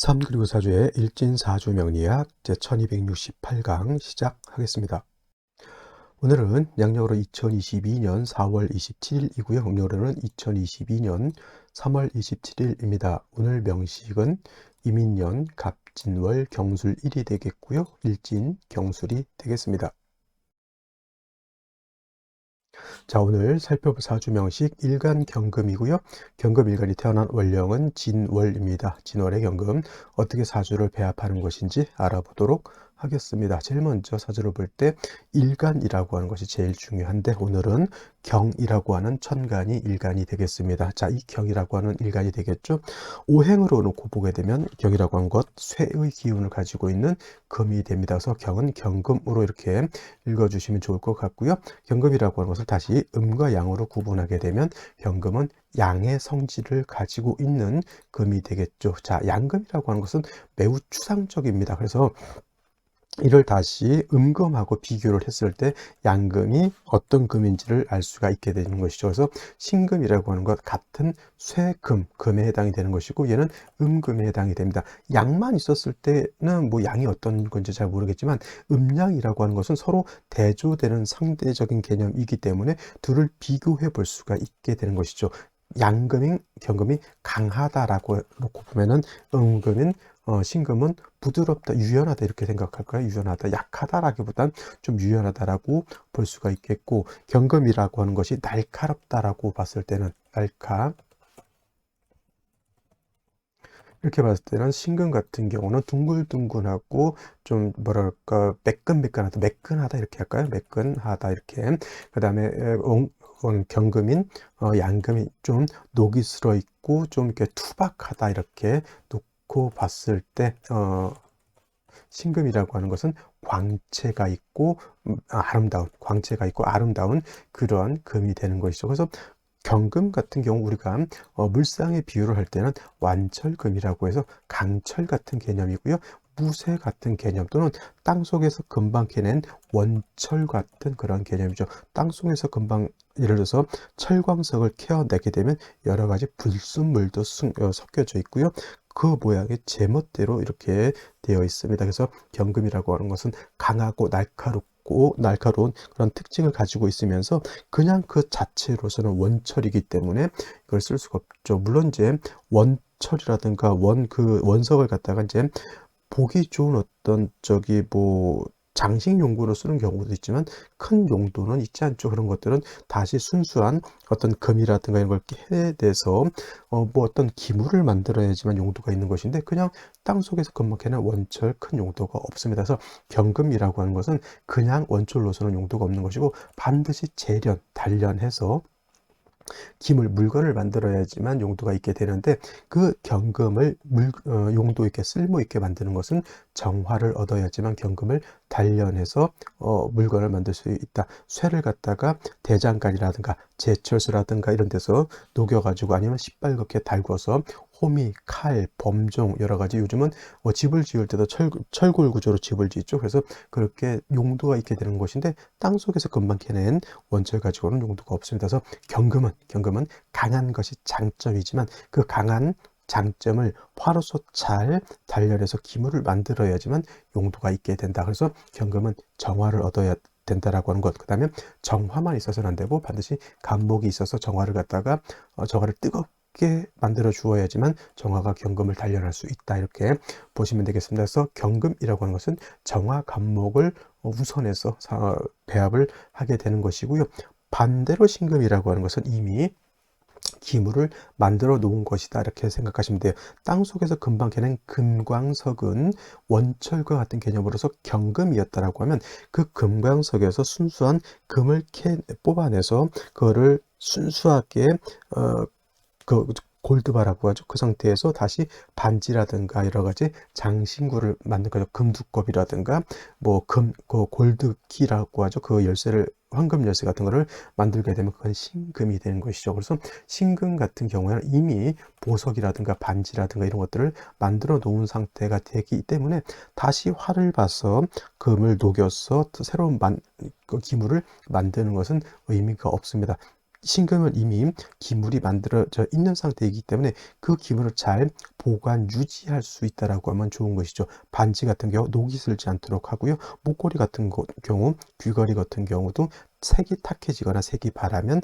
삼 그리고 사주의 일진사주 명리학 제1268강 시작하겠습니다. 오늘은 양력으로 2022년 4월 27일이고요. 음력으로는 2022년 3월 27일입니다. 오늘 명식은 이민년 갑진월 경술일이 되겠고요. 일진 경술이 되겠습니다. 자, 오늘 살펴볼 사주 명식 일간 경금이고요. 경금 일간이 태어난 월령은 진월입니다. 진월의 경금, 어떻게 사주를 배합하는 것인지 알아보도록 하겠습니다. 제일 먼저 사주를 볼 때 일간이라고 하는 것이 제일 중요한데, 오늘은 경이라고 하는 천간이 일간이 되겠습니다. 자, 이 경이라고 하는 일간이 되겠죠. 오행으로 놓고 보게 되면 경이라고 하는 것, 쇠의 기운을 가지고 있는 금이 됩니다. 그래서 경은 경금으로 이렇게 읽어주시면 좋을 것 같고요. 경금이라고 하는 것을 다시 음과 양으로 구분하게 되면 경금은 양의 성질을 가지고 있는 금이 되겠죠. 자, 양금이라고 하는 것은 매우 추상적입니다. 그래서 이를 다시 음금하고 비교를 했을 때 양금이 어떤 금인지를 알 수가 있게 되는 것이죠. 그래서 신금이라고 하는 것 같은 쇠금, 금에 해당이 되는 것이고, 얘는 음금에 해당이 됩니다. 양만 있었을 때는 뭐 양이 어떤 건지 잘 모르겠지만, 음양이라고 하는 것은 서로 대조되는 상대적인 개념이기 때문에 둘을 비교해 볼 수가 있게 되는 것이죠. 양금인 경금이 강하다라고 놓고 보면은 음금인 신금은 부드럽다, 유연하다 이렇게 생각할까요? 유연하다, 약하다라기보단 좀 유연하다라고 볼 수가 있겠고, 경금이라고 하는 것이 날카롭다라고 봤을 때는 이렇게 봤을 때는 신금 같은 경우는 둥글둥글하고 좀 뭐랄까 매끈하다 이렇게 할까요? 매끈하다 이렇게. 그 다음에 경금인 양금이 좀 녹이 슬어 있고 좀 이렇게 투박하다 이렇게 놓고 봤을 때 신금이라고 하는 것은 광채가 있고 광채가 있고 아름다운 그런 금이 되는 것이죠. 그래서 경금 같은 경우 우리가 물상의 비유를 할 때는 완철금이라고 해서 강철 같은 개념이고요. 무쇠 같은 개념 또는 땅속에서 금방 캐낸 원철 같은 그런 개념이죠. 땅속에서 금방 예를 들어서 철광석을 캐어내게 되면 여러 가지 불순물도 섞여져 있고요. 그 모양의 제멋대로 이렇게 되어 있습니다. 그래서 경금이라고 하는 것은 강하고 날카로운 그런 특징을 가지고 있으면서 그냥 그 자체로서는 원철이기 때문에 이걸 쓸 수가 없죠. 물론 이제 원철이라든가 원석을 갖다가 이제 보기 좋은 어떤 장식 용도로 쓰는 경우도 있지만 큰 용도는 있지 않죠. 그런 것들은 다시 순수한 어떤 금이라든가 이런 걸 해내서 뭐 어떤 기물을 만들어야지만 용도가 있는 것인데, 그냥 땅속에서 금방 캐는 원철 큰 용도가 없습니다. 그래서 경금이라고 하는 것은 그냥 원철로서는 용도가 없는 것이고, 반드시 단련해서 물건을 만들어야지만 용도가 있게 되는데, 그 경금을 용도 있게 쓸모 있게 만드는 것은 정화를 얻어야지만 경금을 단련해서 물건을 만들 수 있다. 쇠를 갖다가 대장간이라든가 제철소라든가 이런 데서 녹여가지고 아니면 시뻘겋게 달궈서 호미, 칼, 범종 여러 가지, 요즘은 집을 지을 때도 철골 구조로 집을 짓죠. 그래서 그렇게 용도가 있게 되는 것인데, 땅속에서 금방 캐낸 원철 가지고는 용도가 없습니다. 그래서 경금은 강한 것이 장점이지만 그 강한 장점을 화로서 잘 단련해서 기물을 만들어야지만 용도가 있게 된다. 그래서 경금은 정화를 얻어야 된다라고 하는 것. 그 다음에 정화만 있어서는 안 되고 반드시 간목이 있어서 정화를 뜨겁게 만들어 주어야지만 정화가 경금을 단련할 수 있다, 이렇게 보시면 되겠습니다. 그래서 경금이라고 하는 것은 정화 간목을 우선해서 배합을 하게 되는 것이고요. 반대로 신금이라고 하는 것은 이미 기물을 만들어 놓은 것이다, 이렇게 생각하시면 돼요. 땅속에서 금방 캐낸 금광석은 원철과 같은 개념으로서 경금이었다라고 하면, 그 금광석에서 순수한 금을 뽑아내서 그거를 순수하게 그 골드바라고 하죠. 그 상태에서 다시 반지라든가 여러 가지 장신구를 만든 거죠. 금두껍이라든가 그 골드키라고 하죠. 그 황금 열쇠 같은 거를 만들게 되면 그건 신금이 되는 것이죠. 그래서 신금 같은 경우에는 이미 보석이라든가 반지라든가 이런 것들을 만들어 놓은 상태가 되기 때문에 다시 활을 봐서 금을 녹여서 새로운 기물을 만드는 것은 의미가 없습니다. 신금은 이미 기물이 만들어져 있는 상태이기 때문에 그 기물을 잘 보관 유지할 수 있다라고 하면 좋은 것이죠. 반지 같은 경우 녹이 슬지 않도록 하고요. 목걸이 같은 경우, 귀걸이 같은 경우도 색이 탁해지거나 색이 바라면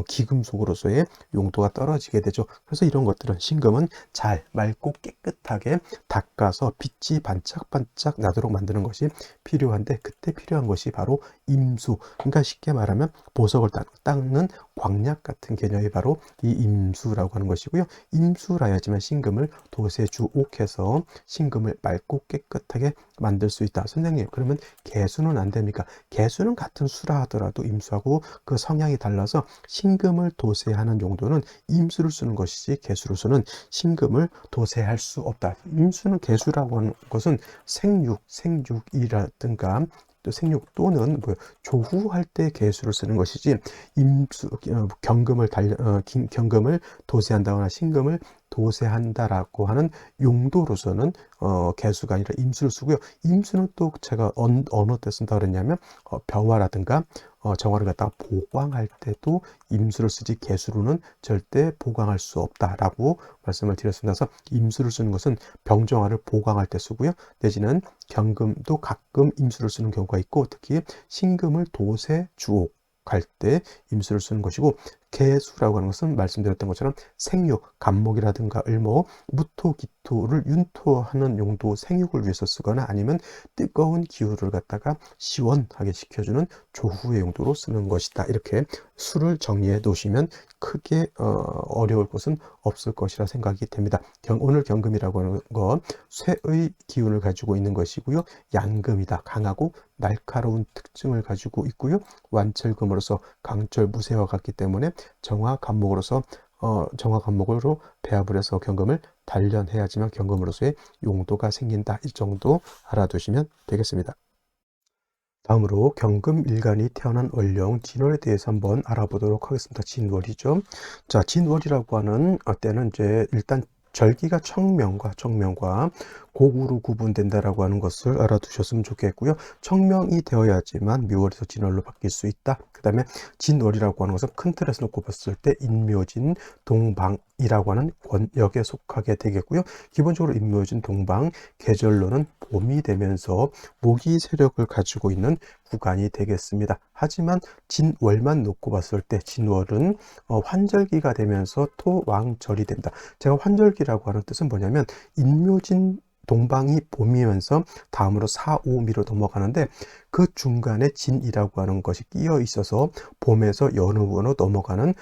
기금속으로서의 용도가 떨어지게 되죠. 그래서 이런 것들은 신금은 잘 맑고 깨끗하게 닦아서 빛이 반짝반짝 나도록 만드는 것이 필요한데, 그때 필요한 것이 바로 임수, 그러니까 쉽게 말하면 보석을 닦는 광약 같은 개념이 바로 이 임수라고 하는 것이고요. 임수라야지만 신금을 도세주옥해서 신금을 맑고 깨끗하게 만들 수 있다. 선생님, 그러면 개수는 안 됩니까? 개수는 같은 수라 하더라도 임수하고 그 성향이 달라서 신금을 도세하는 용도는 임수를 쓰는 것이지 개수로서는 신금을 도세할 수 없다. 임수는 개수라고 하는 것은 생육이라든가 또 생육 또는 조후할 때 개수를 쓰는 것이지, 임수 경금을 도세한다거나 신금을 도세한다라고 하는 용도로서는 개수가 아니라 임수를 쓰고요. 임수는 또 제가 어느 때 쓴다 그랬냐면 벼와라든가 정화를 갖다가 보강할 때도 임수를 쓰지 개수로는 절대 보강할 수 없다라고 말씀을 드렸습니다. 그래서 임수를 쓰는 것은 병정화를 보강할 때 쓰고요. 내지는 경금도 가끔 임수를 쓰는 경우가 있고, 특히 신금을 도세 주옥 갈 때 임수를 쓰는 것이고, 개수라고 하는 것은 말씀드렸던 것처럼 생육, 간목이라든가 을목, 무토, 기토를 윤토하는 용도 생육을 위해서 쓰거나 아니면 뜨거운 기후를 갖다가 시원하게 시켜주는 조후의 용도로 쓰는 것이다. 이렇게 수를 정리해 놓으시면 크게 어려울 것은 없을 것이라 생각이 됩니다. 오늘 경금이라고 하는 건 쇠의 기운을 가지고 있는 것이고요. 양금이다. 강하고 날카로운 특징을 가지고 있고요. 완철금으로서 강철 무쇠와 같기 때문에 정화 간목으로서 정화 간목으로 배합을 해서 경금을 단련해야지만 경금으로서의 용도가 생긴다. 이 정도 알아두시면 되겠습니다. 다음으로 경금 일간이 태어난 원령 진월에 대해서 한번 알아보도록 하겠습니다. 진월이죠. 자, 진월이라고 하는 때는 이제 일단 절기가 청명과 곡으로 구분된다라고 하는 것을 알아두셨으면 좋겠고요. 청명이 되어야지만 묘월에서 진월로 바뀔 수 있다. 그 다음에 진월이라고 하는 것은 큰 틀에서 놓고 봤을 때 인묘진, 동방이라고 하는 권역에 속하게 되겠고요. 기본적으로 인묘진, 동방, 계절로는 봄이 되면서 모기 세력을 가지고 있는 구간이 되겠습니다. 하지만 진월만 놓고 봤을 때 진월은 환절기가 되면서 토왕절이 됩니다. 제가 환절기라고 하는 뜻은 뭐냐면 인묘진 동방이 봄이면서 다음으로 사오미로 넘어가는데 그 중간에 진이라고 하는 것이 끼어 있어서 봄에서 여름으로 넘어가는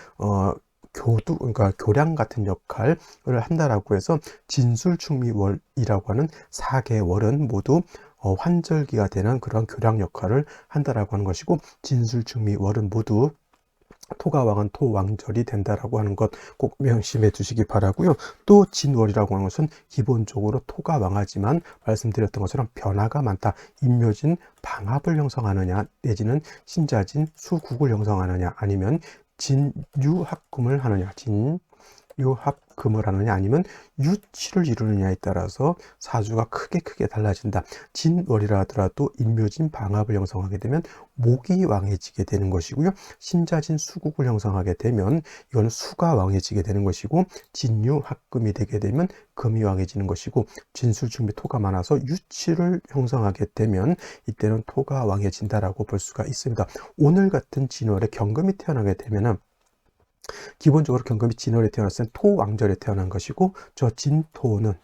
그러니까 교량 같은 역할을 한다라고 해서 진술충미월이라고 하는 4개월은 모두 환절기가 되는 그런 교량 역할을 한다라고 하는 것이고, 진술충미월은 모두 토가왕은 토왕절이 된다라고 하는 것 꼭 명심해 두시기 바라고요. 또 진월이라고 하는 것은 기본적으로 토가 왕하지만 말씀드렸던 것처럼 변화가 많다. 인묘진 방합을 형성하느냐, 내지는 신자진 수국을 형성하느냐, 아니면 진유합금을 하느냐, 진유합금을 하느냐, 아니면 유치를 이루느냐에 따라서 사주가 크게 달라진다. 진월이라 하더라도 인묘진 방합을 형성하게 되면 목이 왕해지게 되는 것이고요. 신자진 수국을 형성하게 되면 이거는 수가 왕해지게 되는 것이고, 진유합금이 되게 되면 금이 왕해지는 것이고, 진술충미 토가 많아서 유치를 형성하게 되면 이때는 토가 왕해진다라고 볼 수가 있습니다. 오늘 같은 진월에 경금이 태어나게 되면은 기본적으로 경금이 진월에 태어났을 때 토왕절에 태어난 것이고, 저 진토는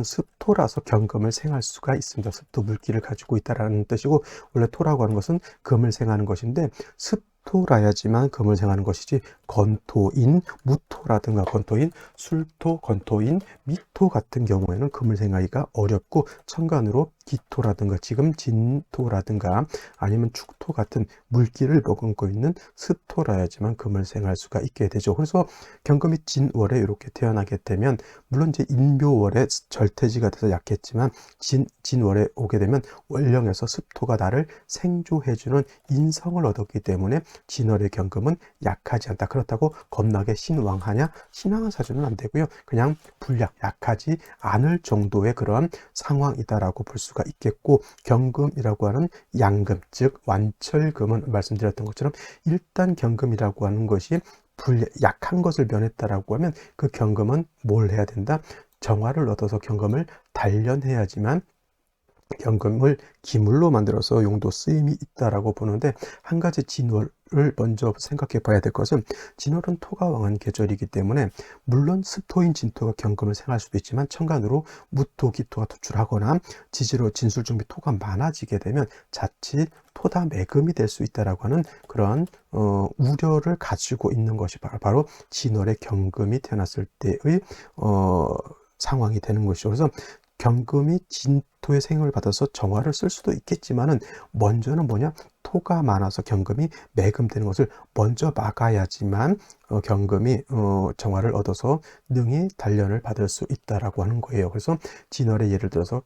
습토라서 경금을 생할 수가 있습니다. 습토 물기를 가지고 있다라는 뜻이고, 원래 토라고 하는 것은 금을 생하는 것인데 습토라야지만 금을 생하는 것이지, 건토인 무토라든가 건토인 술토, 건토인 미토 같은 경우에는 금을 생하기가 어렵고, 천간으로 기토라든가 지금 진토라든가 아니면 축토 같은 물기를 머금고 있는 습토라야지만 금을 생할 수가 있게 되죠. 그래서 경금이 진월에 이렇게 태어나게 되면, 물론 이제 인묘월에 절퇴지가 돼서 약했지만 진월에 오게 되면 월령에서 습토가 나를 생조해주는 인성을 얻었기 때문에 진월의 경금은 약하지 않다. 그렇다고 겁나게 신왕하냐? 신왕한 사주는 안 되고요. 그냥 불약, 약하지 않을 정도의 그러한 상황이다라고 볼 수가 수가 있겠고, 경금이라고 하는 양금, 즉 완철금은 말씀드렸던 것처럼 일단 경금이라고 하는 것이 약한 것을 면했다라고 하면 그 경금은 뭘 해야 된다? 정화를 얻어서 경금을 단련해야지만 경금을 기물로 만들어서 용도 쓰임이 있다라고 보는데, 한 가지 진월을 먼저 생각해 봐야 될 것은, 진월은 토가 왕한 계절이기 때문에 물론 습토인 진토가 경금을 생할 수도 있지만 천간으로 무토, 기토가 투출하거나 지지로 진술중비 토가 많아지게 되면 자칫 토다 매금이 될 수 있다라고 하는 그런 우려를 가지고 있는 것이 바로 진월의 경금이 태어났을 때의 상황이 되는 것이죠. 그래서 경금이 진토의 생을 받아서 정화를 쓸 수도 있겠지만은, 먼저는 뭐냐, 토가 많아서 경금이 매금되는 것을 먼저 막아야지만 경금이 정화를 얻어서 능히 단련을 받을 수 있다라고 하는 거예요. 그래서 진월에 예를 들어서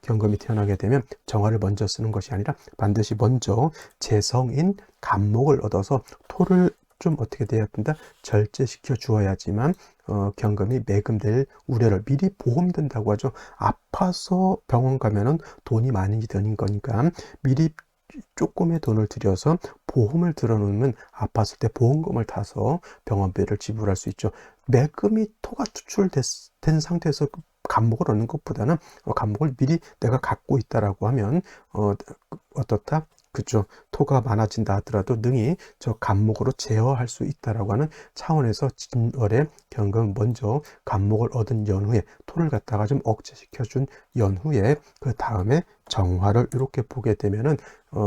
경금이 태어나게 되면 정화를 먼저 쓰는 것이 아니라 반드시 먼저 재성인 간목을 얻어서 토를 좀 어떻게 돼야 된다? 절제시켜 주어야지만 경금이 매금될 우려를 미리 보험된다고 하죠. 아파서 병원 가면은 돈이 많이 드는 거니까 미리 조금의 돈을 들여서 보험을 들어놓으면 아팠을 때 보험금을 타서 병원비를 지불할 수 있죠. 매금이 토가 투출된 상태에서 간목을 얻는 것보다는 간목을 미리 내가 갖고 있다라고 하면 어떻다? 그죠. 토가 많아진다 하더라도 능히 저 간목으로 제어할 수 있다라고 하는 차원에서 진월에 경금 먼저 간목을 얻은 연후에 토를 갖다가 좀 억제시켜 준 연후에 그 다음에 정화를 이렇게 보게 되면은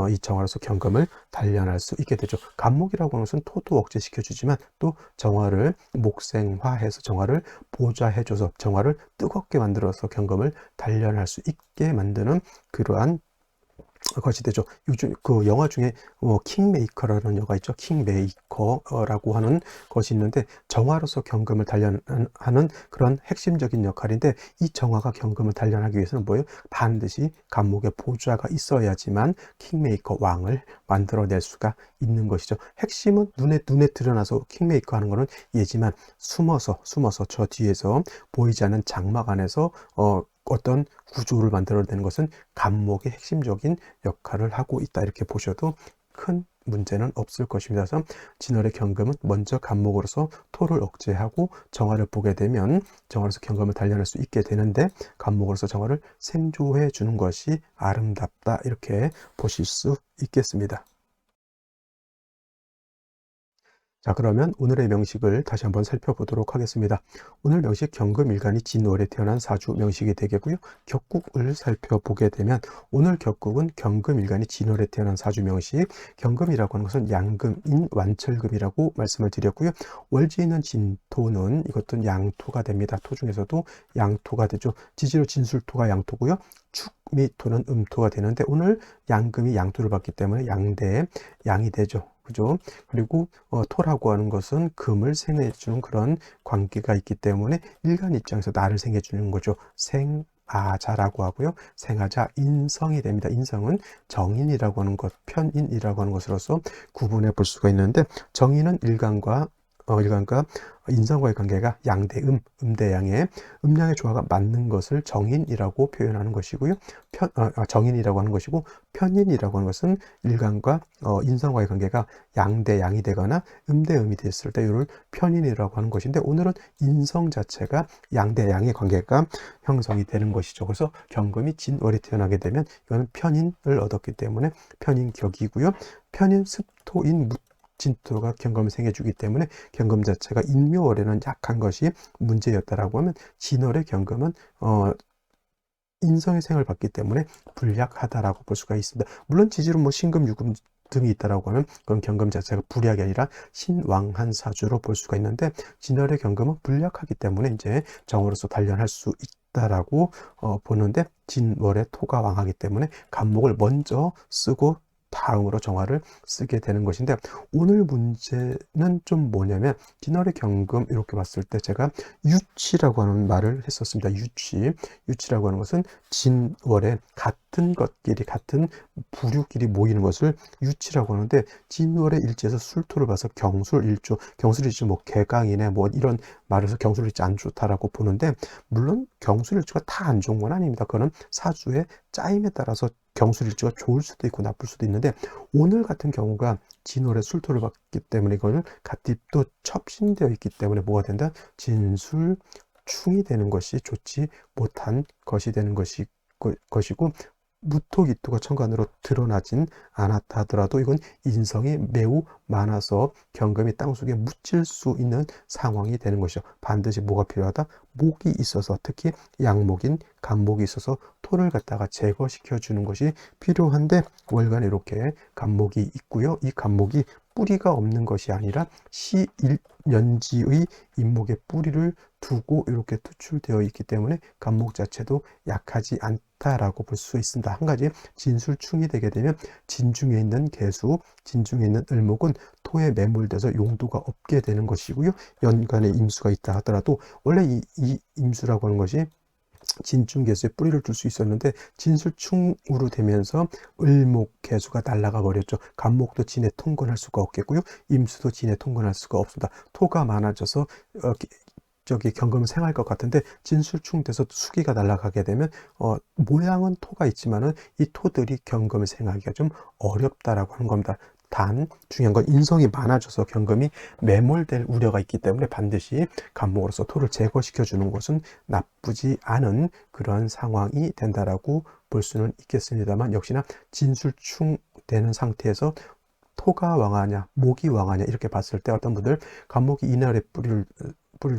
이 정화로서 경금을 단련할 수 있게 되죠. 간목이라고 하는 것은 토도 억제시켜 주지만 또 정화를 목생화해서 정화를 보좌해 줘서 정화를 뜨겁게 만들어서 경금을 단련할 수 있게 만드는 그러한 것이 되죠. 요즘 그 영화 중에 킹메이커라는 영화 있죠. 킹메이커라고 하는 것이 있는데, 정화로서 경금을 단련하는 그런 핵심적인 역할인데, 이 정화가 경금을 단련하기 위해서는 뭐예요? 반드시 간목에 보좌가 있어야지만 킹메이커 왕을 만들어낼 수가 있는 것이죠. 핵심은 눈에 드러나서 킹메이커 하는 거는 예지만 숨어서 저 뒤에서 보이지 않는 장막 안에서 어떤 구조를 만들어내는 것은 간목의 핵심적인 역할을 하고 있다, 이렇게 보셔도 큰 문제는 없을 것입니다. 그래서 진월의 경금은 먼저 간목으로서 토를 억제하고 정화를 보게 되면 정화로서 경금을 단련할 수 있게 되는데, 간목으로서 정화를 생조해 주는 것이 아름답다, 이렇게 보실 수 있겠습니다. 자, 그러면 오늘의 명식을 다시 한번 살펴보도록 하겠습니다. 오늘 명식 경금일간이 진월에 태어난 사주 명식이 되겠고요. 격국을 살펴보게 되면 오늘 격국은 경금일간이 진월에 태어난 사주 명식, 경금이라고 하는 것은 양금인 완철금이라고 말씀을 드렸고요. 월지있는 진토는 이것도 양토가 됩니다. 토 중에서도 양토가 되죠. 지지로 진술토가 양토고요. 축 및 토는 음토가 되는데, 오늘 양금이 양토를 받기 때문에 양대 양이 되죠. 그죠? 그리고 토라고 하는 것은 금을 생해주는 그런 관계가 있기 때문에 일간 입장에서 나를 생해주는 거죠. 생아자라고 하고요. 생아자 인성이 됩니다. 인성은 정인이라고 하는 것, 편인이라고 하는 것으로서 구분해 볼 수가 있는데, 정인은 일간과 인성과의 관계가 양대 음대양의 음양의 조화가 맞는 것을 정인이라고 표현하는 것이고요. 정인이라고 하는 것이고, 편인이라고 하는 것은 일간과 인성과의 관계가 양대양이 되거나 음대음이 됐을 때 이를 편인이라고 하는 것인데, 오늘은 인성 자체가 양대양의 관계가 형성이 되는 것이죠. 그래서 경금이 진월에 태어나게 되면 이거는 편인을 얻었기 때문에 편인격이고요. 편인 습토인 진토가 경금을 생해주기 때문에 경금 자체가 인묘월에는 약한 것이 문제였다라고 하면, 진월의 경금은 인성의 생을 받기 때문에 불약하다라고 볼 수가 있습니다. 물론 지지로 신금, 유금 등이 있다라고 하면 그건 경금 자체가 불약이 아니라 신왕한 사주로 볼 수가 있는데, 진월의 경금은 불약하기 때문에 이제 정으로서 단련할 수 있다라고 보는데, 진월의 토가 왕하기 때문에 간목을 먼저 쓰고 다음으로 정화를 쓰게 되는 것인데, 오늘 문제는 좀 뭐냐면 진월의 경금 이렇게 봤을 때 제가 유치라고 하는 말을 했었습니다. 유치라고 하는 것은 진월에 같은 것끼리, 같은 부류끼리 모이는 것을 유치라고 하는데, 진월의 일지에서 술토를 봐서 경술일조, 경술일조 뭐 개강이네 뭐 이런 말에서 경술일지 안 좋다라고 보는데, 물론 경술일주가 다 안 좋은 건 아닙니다. 그거는 사주의 짜임에 따라서 경술일주가 좋을 수도 있고 나쁠 수도 있는데, 오늘 같은 경우가 진월에 술토를 받기 때문에 이거는 갓집도 첩신되어 있기 때문에 뭐가 된다? 진술충이 되는 것이 좋지 못한 것이 되는 것이고, 무토기토가 천간으로 드러나진 않았다 하더라도 이건 인성이 매우 많아서 경금이 땅속에 묻힐 수 있는 상황이 되는 것이죠. 반드시 뭐가 필요하다? 목이 있어서, 특히 양목인 간목이 있어서 토를 갖다가 제거시켜 주는 것이 필요한데, 월간에 이렇게 간목이 있고요. 이 간목이 뿌리가 없는 것이 아니라 시일년지의 인목의 뿌리를 두고 이렇게 투출되어 있기 때문에 간목 자체도 약하지 않다라고 볼 수 있습니다. 한 가지 진술충이 되게 되면 진중에 있는 개수, 진중에 있는 을목은 토에 매몰돼서 용도가 없게 되는 것이고요. 연간에 임수가 있다 하더라도 원래 이 임수라고 하는 것이 진중개수에 뿌리를 둘 수 있었는데, 진술충으로 되면서 을목 개수가 날아가 버렸죠. 간목도 진에 통근할 수가 없겠고요. 임수도 진에 통근할 수가 없습니다. 토가 많아져서 저기 경금을 생할 것 같은데, 진술충 돼서 수기가 날아가게 되면 모양은 토가 있지만은 이 토들이 경금을 생하기가 좀 어렵다라고 하는 겁니다. 단 중요한 건 인성이 많아져서 경금이 매몰될 우려가 있기 때문에 반드시 간목으로서 토를 제거시켜 주는 것은 나쁘지 않은 그런 상황이 된다라고 볼 수는 있겠습니다만, 역시나 진술충 되는 상태에서 토가 왕하냐 목이 왕하냐 이렇게 봤을 때 어떤 분들 간목이 이날에 뿌리를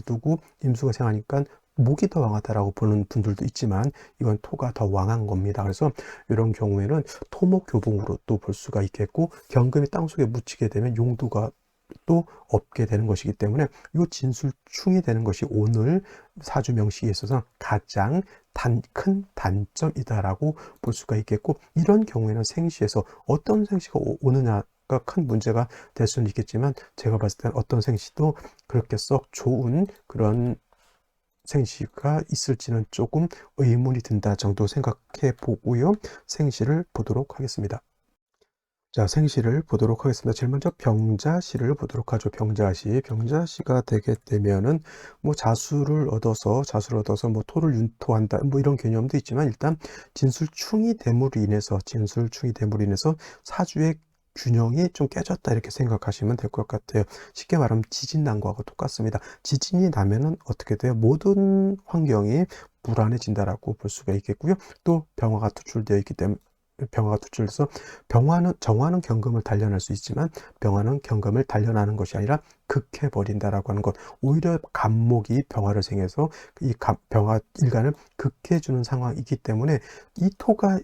두고 임수가 생하니까 목이 더 왕하다라고 보는 분들도 있지만, 이건 토가 더 왕한 겁니다. 그래서 이런 경우에는 토목교봉으로 또 볼 수가 있겠고, 경금이 땅속에 묻히게 되면 용도가 또 없게 되는 것이기 때문에 이 진술충이 되는 것이 오늘 사주 명식에 있어서 가장 큰 단점이다라고 볼 수가 있겠고, 이런 경우에는 생시에서 어떤 생시가 오느냐 큰 문제가 될 수는 있겠지만, 제가 봤을 때는 어떤 생시도 그렇게 썩 좋은 그런 생시가 있을지는 조금 의문이 든다 정도 생각해 보고요. 생시를 보도록 하겠습니다. 자, 생시를 보도록 하겠습니다. 제일 먼저 병자시를 보도록 하죠. 병자시가 되게 되면은 뭐 자수를 얻어서 뭐 토를 윤토한다 뭐 이런 개념도 있지만, 일단 진술충이 됨으로 인해서 사주의 균형이 좀 깨졌다 이렇게 생각하시면 될 것 같아요. 쉽게 말하면 지진 난 거하고 똑같습니다. 지진이 나면은 어떻게 돼요? 모든 환경이 불안해진다라고 볼 수가 있겠고요. 또 병화가 투출되어 있기 때문에, 병화가 투출돼서 정화는 경금을 단련할 수 있지만 병화는 경금을 단련하는 것이 아니라 극해버린다라고 하는 것. 오히려 간목이 병화를 생해서 이 병화 일간을 극해주는 상황이기 때문에, 이 토가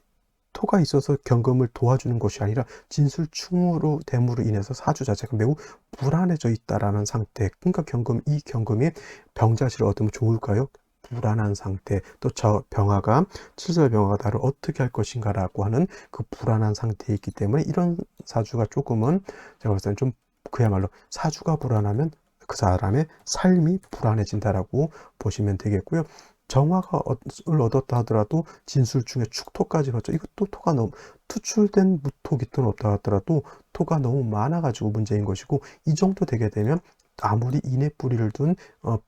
있어서 경금을 도와주는 것이 아니라 진술충으로 됨으로 인해서 사주 자체가 매우 불안해져 있다라는 상태. 그러니까 이 경금이 병자시를 얻으면 좋을까요? 불안한 상태. 또 저 병화가 칠설 병화가 나를 어떻게 할 것인가라고 하는 그 불안한 상태에 있기 때문에, 이런 사주가 조금은 제가 봤을 때는 좀 그야말로 사주가 불안하면 그 사람의 삶이 불안해진다라고 보시면 되겠고요. 정화를 얻었다 하더라도 진술충에 축토까지 받죠. 이것도 토가 너무 투출된 무토기토는 없다 하더라도 토가 너무 많아가지고 문제인 것이고, 이 정도 되게 되면 아무리 인의 뿌리를 둔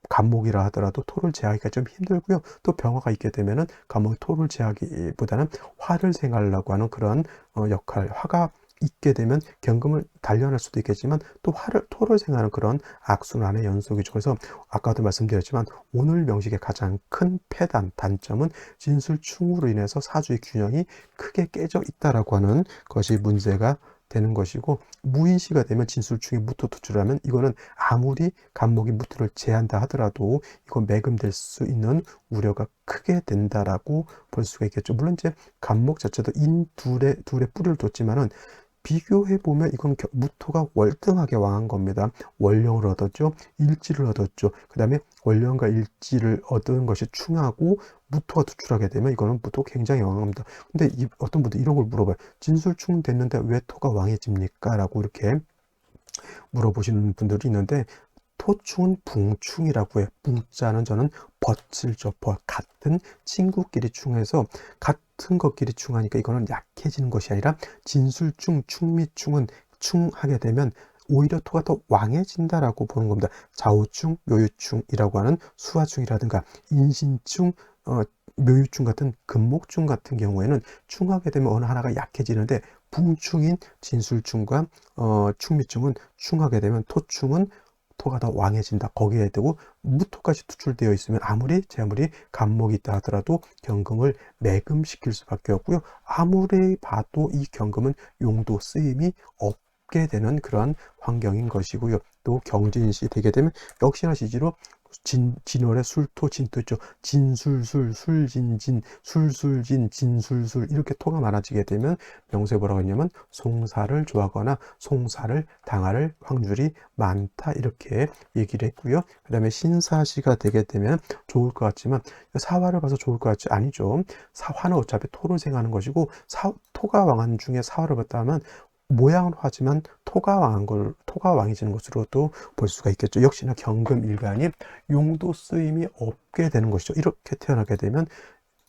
간목이라 하더라도 토를 제하기가 좀 힘들고요. 또 병화가 있게 되면은 간목이 토를 제하기보다는 화를 생하려고 하는 그런 역할, 화가 있게 되면 경금을 단련할 수도 있겠지만 또 토를 생하는 그런 악순환의 연속이죠. 그래서 아까도 말씀드렸지만 오늘 명식의 가장 큰 단점은 진술충으로 인해서 사주의 균형이 크게 깨져 있다라고 하는 것이 문제가 되는 것이고, 무인시가 되면 진술충이 무토 투출하면 이거는 아무리 간목이 무토를 제한다 하더라도 이건 매금될 수 있는 우려가 크게 된다라고 볼 수가 있겠죠. 물론 이제 간목 자체도 인 둘의 뿌리를 뒀지만은 비교해 보면 이건 무토가 월등하게 왕한 겁니다. 원령을 얻었죠. 일지를 얻었죠. 그 다음에 원령과 일지를 얻은 것이 충하고 무토가 투출하게 되면 이거는 무토 굉장히 왕합니다. 근데 어떤 분들 이런 걸 물어봐요. 진술충 됐는데 왜 토가 왕해집니까? 라고 이렇게 물어보시는 분들이 있는데, 토충은 붕충이라고 해요. 붕자는 저는 벗을죠. 같은 친구끼리 충해서 같은 것끼리 충하니까 이거는 약해지는 것이 아니라, 진술충, 충미충은 충하게 되면 오히려 토가 더 왕해진다라고 보는 겁니다. 좌우충, 묘유충이라고 하는 수화충이라든가 인신충, 묘유충 같은 금목충 같은 경우에는 충하게 되면 어느 하나가 약해지는데, 붕충인 진술충과 충미충은 충하게 되면 토충은 토가 더 왕해진다. 거기에 대고 무토까지 투출되어 있으면 아무리 간목이 있다 하더라도 경금을 매금시킬 수밖에 없고요. 아무리 봐도 이 경금은 용도 쓰임이 없게 되는 그러한 환경인 것이고요. 또 경진시 되게 되면 역시나 시지로 진월의 술토 진토 있죠. 진술술, 술진진, 술술진, 진술술 이렇게 토가 많아지게 되면 명세에 뭐라고 했냐면 송사를 좋아하거나 송사를 당할 확률이 많다 이렇게 얘기를 했고요. 그 다음에 신사시가 되게 되면 좋을 것 같지만, 사화를 봐서 좋을 것 같지 아니죠. 사화는 어차피 토를 생하는 것이고, 토가 왕한 중에 사화를 봤다 하면 모양으로 하지만 토가 왕해지는 것으로도 볼 수가 있겠죠. 역시나 경금 일간이 용도 쓰임이 없게 되는 것이죠. 이렇게 태어나게 되면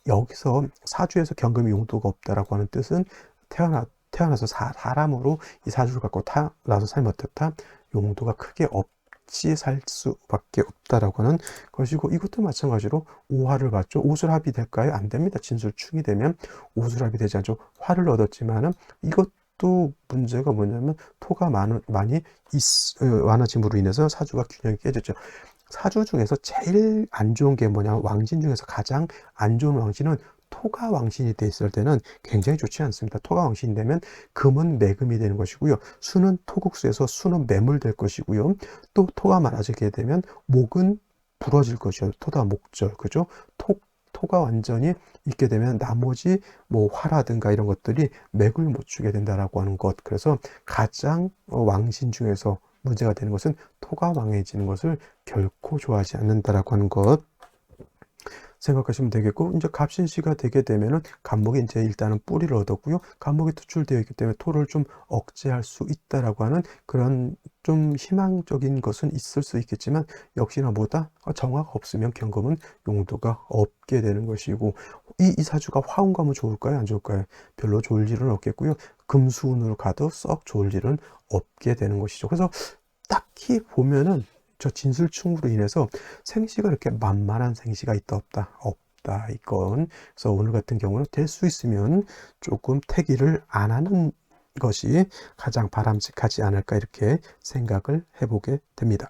여기서 사주에서 경금이 용도가 없다라고 하는 뜻은 태어나서 사람으로 이 사주를 갖고 태어나서 삶을 어떻다? 용도가 크게 없이 살 수밖에 없다라고 하는 것이고, 이것도 마찬가지로 오화를 봤죠. 오술합이 될까요? 안 됩니다. 진술충이 되면 오술합이 되지 않죠. 화를 얻었지만은 또 문제가 뭐냐면 토가 많이 많아짐으로 인해서 사주가 균형이 깨졌죠. 사주 중에서 제일 안 좋은 게 뭐냐면, 왕신 중에서 가장 안 좋은 왕신은 토가 왕신이 돼 있을 때는 굉장히 좋지 않습니다. 토가 왕신이 되면 금은 매금이 되는 것이고요. 수는 토국수에서 수는 매물될 것이고요. 또 토가 많아지게 되면 목은 부러질 것이요. 토다 목절, 그죠? 토가 완전히 있게 되면 나머지 화라든가 이런 것들이 맥을 못 추게 된다라고 하는 것. 그래서 가장 왕신 중에서 문제가 되는 것은 토가 왕해지는 것을 결코 좋아하지 않는다라고 하는 것 생각하시면 되겠고, 이제 갑신시가 되게 되면은 간목이 이제 일단은 뿌리를 얻었고요. 간목이 투출되어 있기 때문에 토를 좀 억제할 수 있다라고 하는 그런 좀 희망적인 것은 있을 수 있겠지만, 역시나 뭐다? 정화가 없으면 경금은 용도가 없게 되는 것이고, 이 사주가 화운 가면 좋을까요? 안 좋을까요? 별로 좋을 일은 없겠고요. 금수운으로 가도 썩 좋을 일은 없게 되는 것이죠. 그래서 딱히 보면은 저 진술충으로 인해서 생시가 이렇게 만만한 생시가 있다 없다 이건. 그래서 오늘 같은 경우는 될 수 있으면 조금 태기를 안 하는 것이 가장 바람직하지 않을까 이렇게 생각을 해보게 됩니다.